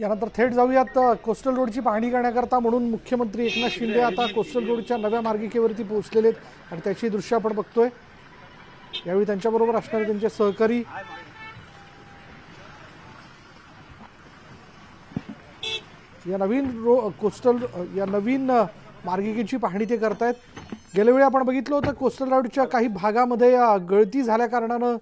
यानंतर थेट जाऊयात कोस्टल रोडची पाहणी करण्याकरता म्हणून मुख्यमंत्री एकनाथ शिंदे आता कोस्टल रोडच्या नव्या मार्गिकेवरती पोहोचलेले आहेत आणि त्याची दृश्य आपण बघतोय। यावेळी त्यांच्याबरोबर असणारे त्यांचे सहकारी या नवीन मार्गिकेची पाहणी ते करतायत। गेल्या वेळी आपण बघितलं होतं कोस्टल रोडच्या काही भागामध्ये गळती झाल्या कारणाने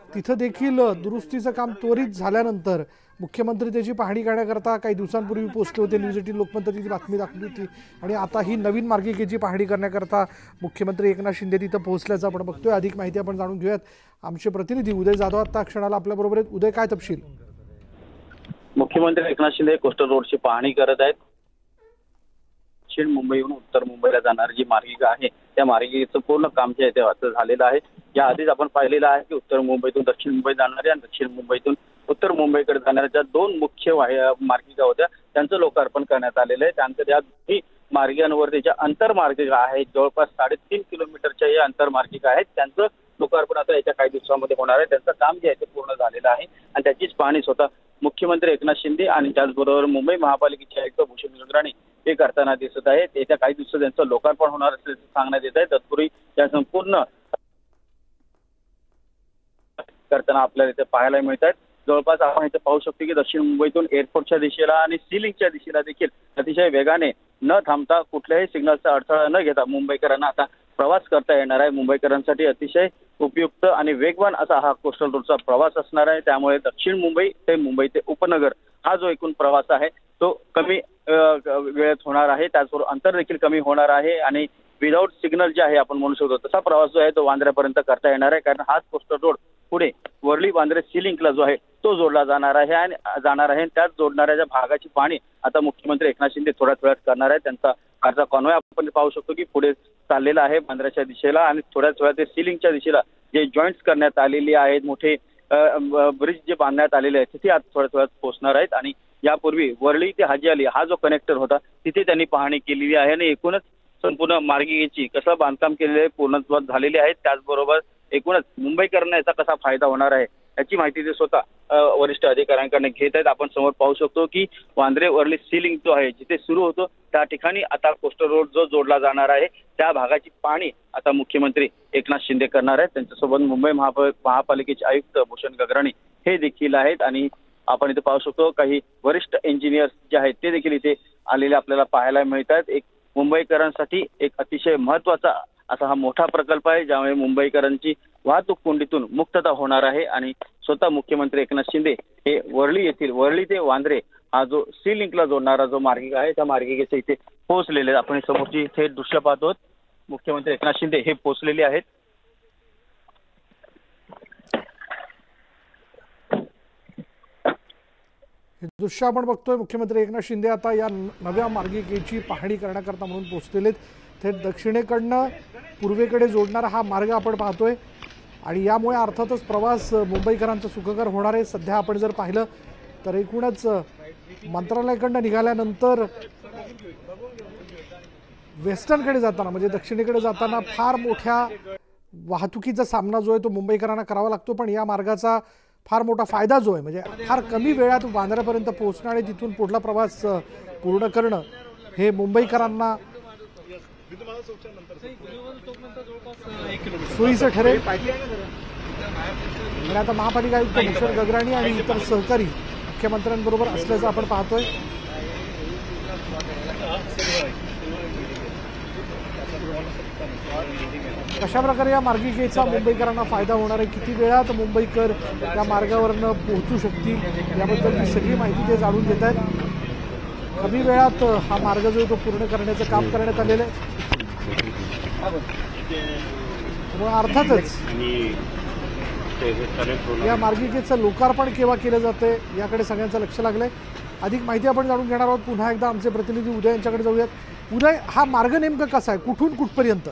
तिथे देखील दुरुस्तीचं काम त्वरित झाल्यानंतर मुख्यमंत्री त्याची पाहणी करण्याकरता काही दिवसांपूर्वी पोहोचले होते। न्यूज 18 लोकमतची बातमी दाखवली होती आणि आता ही नवीन मार्गिकेची पाहणी करण्याकरता मुख्यमंत्री एकनाथ शिंदे तिथे पोहोचल्याचं आपण बघतोय। अधिक माहिती आपण जाणून घेऊयात। आमचे प्रतिनिधी उदय जाधव आता क्षणाला आपल्या बरोबर आहेत। उदय, काय तपशील? मुख्यमंत्री एकनाथ शिंदे कोस्टल रोडची पाहणी करत आहेत। दक्षिण मुंबईहून उत्तर मुंबईला जाणारी जी मार्गिका आहे त्या मार्गिकेचं पूर्ण काम जे आहे ते आता झालेलं आहे। या आधीच आपण पाहिलेलं आहे की उत्तर मुंबईतून दक्षिण मुंबई जाणारी आणि दक्षिण मुंबईतून उत्तर मुंबईकडे जाणाऱ्या ज्या दोन मुख्य मार्गिका होत्या त्यांचं लोकार्पण करण्यात आलेलं आहे। त्यानंतर या दोन्ही मार्गांवरती ज्या आंतरमार्गिका आहेत जवळपास 3.5 किलोमीटरच्या या आंतरमार्गिका आहेत त्यांचं लोकार्पण आता येत्या काही दिवसांमध्ये होणार आहे। त्यांचं काम जे आहे ते पूर्ण झालेलं आहे आणि त्याचीच पाहणी स्वतः मुख्यमंत्री एकनाथ शिंदे आणि त्याचबरोबर मुंबई महापालिकेचे आयुक्त भूषण गगराणी हे करताना दिसत आहेत। येत्या काही दिवसात त्यांचं लोकार्पण होणार असल्याचं सांगण्यात येत आहे। तत्पूर्वी या संपूर्ण करताना आपल्याला इथे पाहायला मिळत आहेत। जवळपास आपण इथे पाहू शकतो की दक्षिण मुंबईतून एअरपोर्टच्या दिशेला आणि सी लिंकच्या दिशेला देखील अतिशय वेगाने न थांबता कुठल्याही सिग्नलचा अडथळा न घेता मुंबईकरांना आता प्रवास करता येणार आहे। मुंबईकरांसाठी अतिशय उपयुक्त आणि वेगवान असा हा कोस्टल रोडचा प्रवास असणार आहे। त्यामुळे दक्षिण मुंबई ते मुंबई ते उपनगर हा जो एकूण प्रवास आहे तो कमी वेळेत होणार आहे। त्याचबरोबर अंतर देखील कमी होणार आहे आणि विदाऊट सिग्नल जे आहे आपण म्हणू शकतो तसा प्रवास जो आहे तो वांद्र्यापर्यंत करता येणार आहे। कारण हाच कोस्टल रोड पुढे वरळी वांद्रे सी लिंकला जो आहे तो जोडला जाणार आहे आणि त्याच जोडणाऱ्या ज्या भागाची पाहणी आता मुख्यमंत्री एकनाथ शिंदे थोड्याच वेळात करणार आहे। त्यांचा कारचा कॉन्वॉय आपण पाहू शकतो की पुढे चाललेला आहे वांद्र्याच्या दिशेला आणि थोड्याच वेळात ते सी लिंकच्या दिशेला जे जॉईंट्स करण्यात आलेली आहेत मोठे ब्रिज जे बांधण्यात आलेले आहेत तिथे आज थोड्याच वेळात पोहोचणार आहेत। आणि यापूर्वी वरळी ते हाजी अली हा जो कनेक्टर होता तिथे त्यांनी पाहणी केलेली आहे आणि एकूणच संपूर्ण मार्गिकेची कसं बांधकाम केलेले आहे पूर्णत्वास झालेले आहेत। त्याचबरोबर एकूणच मुंबईकरांना याचा कसा फायदा होणार आहे याची माहिती ते स्वतः वरिष्ठ अधिकाऱ्यांकडे घेत आहेत। आपण समोर पाहू शकतो की वांद्रे वरळी सी लिंक जो आहे जिथे सुरू होतो त्या ठिकाणी आता कोस्टल रोड जो जोडला जाणार आहे त्या भागाची पाहणी आता मुख्यमंत्री एकनाथ शिंदे करणार आहेत। त्यांच्यासोबत मुंबई महापालिकेचे आयुक्त भूषण गगराणी हे देखील आहेत आणि आपण इथे पाहू शकतो काही वरिष्ठ इंजिनियर्स जे आहेत ते देखील इथे आलेले आपल्याला पाहायला मिळत आहेत। एक मुंबईकरांसाठी एक अतिशय महत्वाचा असा हा मोठा प्रकल्प आहे ज्यामुळे मुंबईकरांची वाहतूक कोंडीतून मुक्तता होणार आहे आणि स्वतः मुख्यमंत्री एकनाथ शिंदे हे वरळी ते वांद्रे हा जो सी लिंकला जोडणारा जो मार्गिका आहे त्या मार्गिकेच्या इथे पोहोचलेले आपण समोरची थेट दृश्य पाहतो। मुख्यमंत्री एकनाथ शिंदे हे पोहोचलेले आहेत। दृश्य आपण बघतोय मुख्यमंत्री एकनाथ शिंदे आता या नव्या मार्गिकेची पाहणी करण्याकरता म्हणून पोहोचलेले थेट दक्षिणेकडनं पूर्वेकडे जोडणारा हा मार्ग आपण पाहतोय आणि यामुळे अर्थातच प्रवास मुंबईकरांचा सुखकर होणार आहे। सध्या आपण जर पाहिलं तर एकूणच मंत्रालयाकडनं निघाल्यानंतर वेस्टर्नकडे जाताना म्हणजे दक्षिणेकडे जाताना फार मोठ्या वाहतुकीचा सामना जो आहे तो मुंबईकरांना करावा लागतो, पण या मार्गाचा फार मोठा फायदा जो आहे म्हणजे फार कमी वेळात वांद्र्यापर्यंत पोहोचणं आणि तिथून पुढला प्रवास पूर्ण करणं हे मुंबईकरांना सोयीचं ठरेल। आणि आता महापालिका आयुक्त भूषण गगराणी आणि इतर सहकारी मुख्यमंत्र्यांबरोबर असल्याचं आपण पाहतोय। कशा प्रकारे या मार्गिकेचा मुंबईकरांना फायदा होणार आहे, किती वेळात मुंबईकर या मार्गावरनं पोहोचू शकतील याबद्दलची सगळी माहिती ते जाणून घेत आहेत। कमी वेळात हा मार्ग जो तो पूर्ण करण्याचं काम करण्यात आलेलं आहे। अर्थातच या मार्गिकेचं लोकार्पण केव्हा केलं जाते याकडे सगळ्यांचं लक्ष लागलंय। अधिक माहिती आपण जाणून घेणार आहोत। पुन्हा एकदा आमचे प्रतिनिधी उदय यांच्याकडे जाऊयात। उदय, हा मार्ग नेमका कसा आहे, कुठून कुठपर्यंत?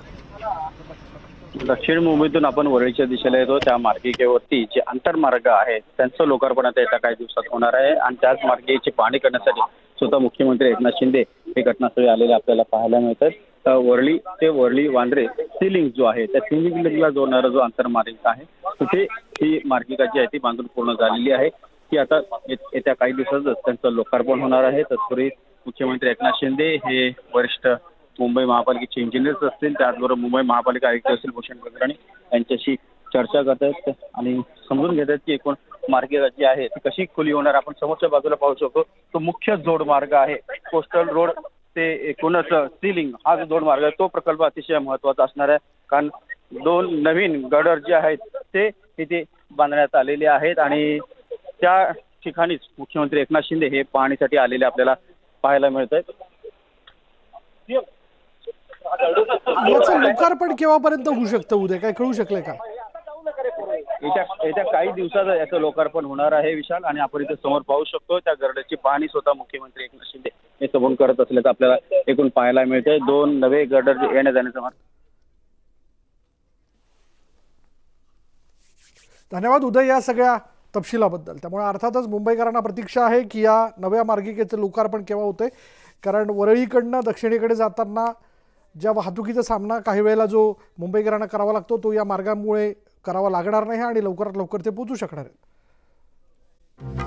दक्षिण मुंबईतून आपण वरळीच्या दिशेला येतो त्या मार्गिकेवरती जे आंतरमार्ग आहेत त्यांचं लोकार्पण आता येत्या काही दिवसात होणार आहे आणि त्याच मार्गिकेची पाहणी करण्यासाठी स्वतः मुख्यमंत्री एकनाथ शिंदे हे घटनास्थळी आलेले आपल्याला पाहायला मिळतात। वरळी ते वरळी वांद्रे सी लिंक जो आहे त्या सी लिंकला जोडणारा जो आंतरमार्ग आहे तिथे ही मार्गिका जी आहे ती बांधून पूर्ण झालेली आहे। की आता येत्या काही दिवसातच त्यांचं लोकार्पण होणार आहे. तत्पूर्वी मुख्यमंत्री एकनाथ शिंदे हे वरिष्ठ मुंबई महापालिकेचे इंजिनियर्स असतील, त्याचबरोबर मुंबई महापालिका आयुक्त असतील भूषण गगराणी यांच्याशी चर्चा करतात आणि समजून घेतात की एकूण मार्गिका जी आहे ती कशी खुली होणार. आपण समोरच्या बाजूला पाहू शकतो तो मुख्य जोड मार्ग आहे कोस्टल रोड ते एकूणच सिलिंग हा जो जोड मार्ग आहे तो प्रकल्प अतिशय महत्वाचा असणार आहे. कारण 2 नवीन गडर जे आहेत ते इथे बांधण्यात आलेले आहेत आणि त्या ठिकाणीच मुख्यमंत्री एकनाथ शिंदे हे पाहणीसाठी आलेले आपल्याला पाहायला मिळत आहेत. याचं लोकार्पण केव्हापर्यंत होऊ शकतं उद्या, काय कळू शकलंय का? येत्या काही दिवसात याचं लोकार्पण होणार आहे विशाल, आणि आपण इथे समोर पाहू शकतो त्या गर्डरची पाहणी स्वतः मुख्यमंत्री एकनाथ शिंदे हे समोर करत असल्याचं आपल्याला एकूण पाहायला मिळतंय. 2 नवे गर्डर येण्या जाण्याचा मार्ग. धन्यवाद उदय या सगळ्या तपशिलाबद्दल. त्यामुळे अर्थातच मुंबईकरांना प्रतीक्षा आहे की या नव्या मार्गिकेचं लोकार्पण केव्हा होतंय, कारण वरळीकडनं दक्षिणेकडे जाताना ज्या वाहतुकीचा सामना काही वेळेला जो मुंबईकरांना करावा लागतो तो या मार्गामुळे करावा लागणार नाही आणि लवकरात लवकर ते पोहोचू शकणार आहेत.